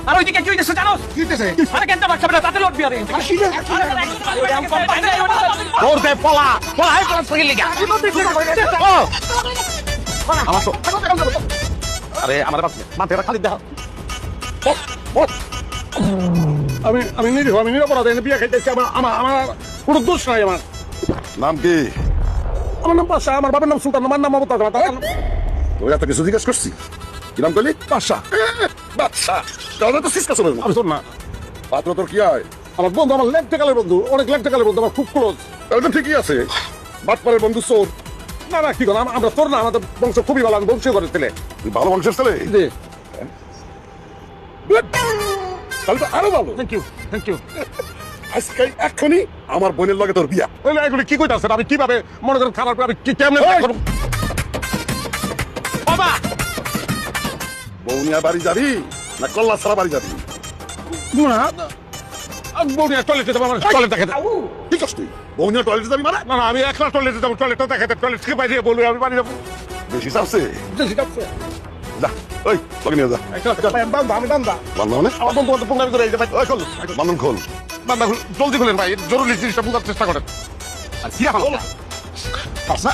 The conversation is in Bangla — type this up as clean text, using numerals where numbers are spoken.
আর ওইদিকে কি হইতেছে জানোস? আরে কেনটা বাচ্চা বেটা তাতে লটবি আরে দৌড়তে পলা পলা হাই ক্লাস থেকে লিগা ও আমার তো আরে আমার মাথাটা খালি দাও আমি নিরপরাধ বিয়ে খাইতেছি আমার কোনো দোষ নাই আমার নাম কি? আমার নাম পাশা আমার বাবার নাম সুলতান আমার নাম মমতা তোর এত কিছু জিজ্ঞেস করছি কি নাম করলি? পাশা বাদশা তাহলে তো সিসকা চলে আমি তোর না পাত্র তোর কি হয়? আমার বন্ধু আমার লেগটেকালের বন্ধু অনেক লেগটেকালের বন্ধু আমার খুব ক্লোজ তাহলে তো ঠিকই আছে বাটপারের বন্ধু চোর। না কি কথা আমরা তোর না আমাদের বংশ খুবই ভালো আমি বংশ করে ছেলে তুই ভালো মানুষের ছেলে জি তাহলে তো আরো ভালো। থ্যাংক ইউ আজকে এক্ষুনি আমার বোনের লগে তোর বিয়া। এগুলি কি কইতাছেন আমি কিভাবে মনে করেন খাবার আমি কি কেমনে বাবা বৌনিয়া বাড়ি যাবি না কল্লা ছাড়া বাড়ি যাবি? বৌনিয়া টয়লেটে যাবো আমার টয়লেট দেখাতে কি করছ তুই? বৌনিয়া টয়লেটে যাবি মানে? না আমি একলা টয়লেটে যাবো টয়লেটটা দেখাতে টয়লেট থেকে বাইরে বলবো আমি বাড়ি যাবো বেশি চাপছে যা ওই লগে নিয়ে যা। আমি দান্দা বান্ধব মানে আমার বন্ধু বান্ধব প্রোগ্রাম করে এই যে ভাই ওই খোল বান্ধব খোল। দান্দা জলদি খুলেন ভাই জরুরি জিনিসটা বোঝার চেষ্টা করেন আর সিয়া ভালো আচ্ছা